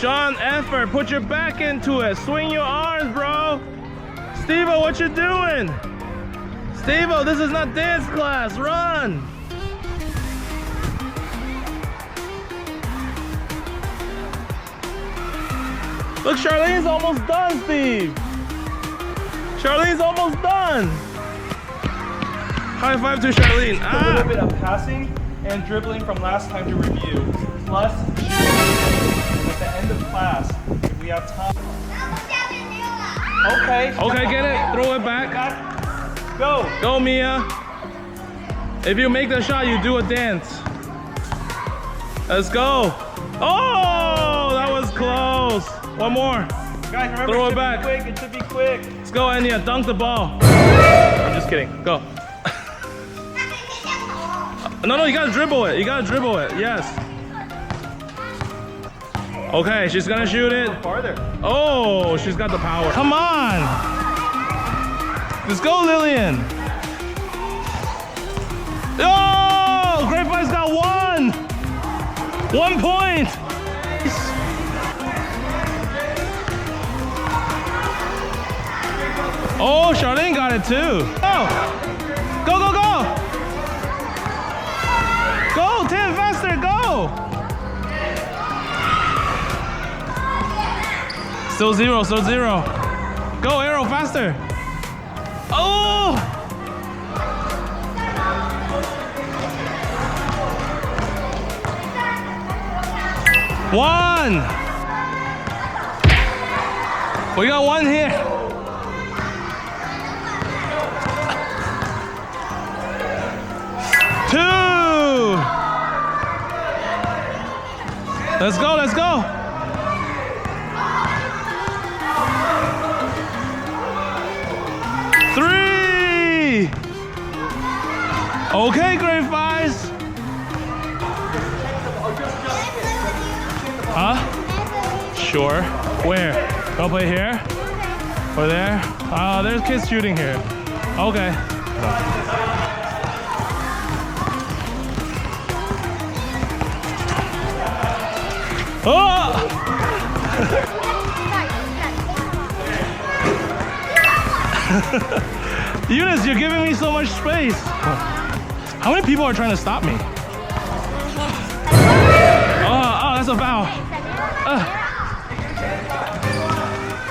Sean, effort. Put your back into it. Swing your arms, bro. Steve-O, what you doing? Steve-O, this is not dance class. Run. Look, Charlene's almost done, Steve. Charlene's almost done. High five to Charlene. A little bit of passing and dribbling from last time to review. Plus shooting at the end of class if we have time. Okay. Okay, get it. Throw it back. Go. Go, Mia. If you make the shot, you do a dance. Let's go. Oh, that was close. One more. Guys, remember, Throw it it back. Be quick. It should be quick. Let's go, Anya. Dunk the ball. I'm just kidding. Go. No, you gotta dribble it. You gotta dribble it. Yes. Okay, she's gonna shoot it. Farther. Oh, she's got the power. Come on. Let's go, Lillian. Oh, Grapevine's got one. 1 point. Oh, Charlene got it too. Oh, go, go, go. Go, Tim, faster, go. Still zero, still zero. Go, Arrow, faster. Oh! One. We got one here. Two. Let's go, let's go. Three. Okay, grade fives. Huh? Sure. Where? Go play here? Or there? There's kids shooting here. Okay. Oh! Eunice, you're giving me so much space. How many people are trying to stop me? Oh, that's a foul.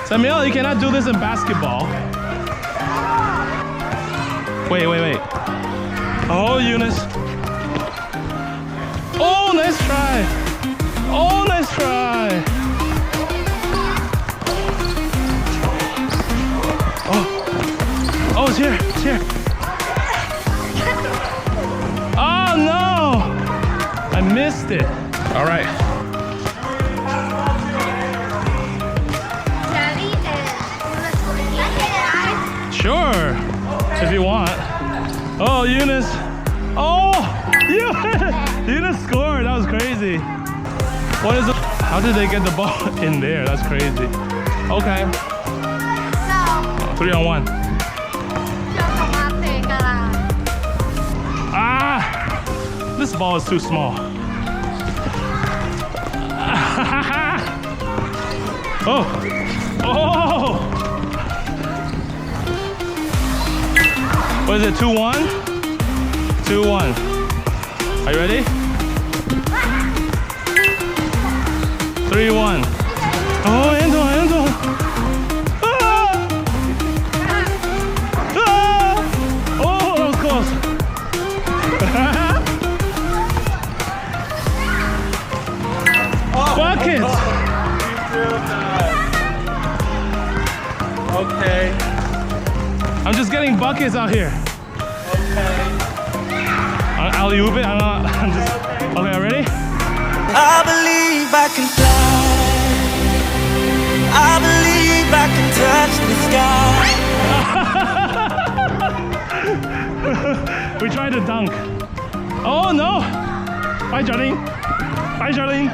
Samuel, you cannot do this in basketball. Wait. Oh, Eunice. Oh, nice try. Oh, nice try. Oh, it's here, it's here. Oh, no. I missed it. All right. Sure, if you want. Oh, Eunice. Oh, Eunice scored. That was crazy. What is it? How did they get the ball in there? That's crazy. Okay. 3-on-1. Ah, this ball is too small. Oh. What is it, 2-1? 2-1. Are you ready? 3-1. Oh, Anton. Oh, that was close. Buckets. Okay. I'm just getting buckets out here. Okay. I'll oop it. I'm just. Okay, ready? I believe I can fly. I believe I can touch the sky. We tried to dunk. Oh no! Bye, Charlene. Bye, Charlene.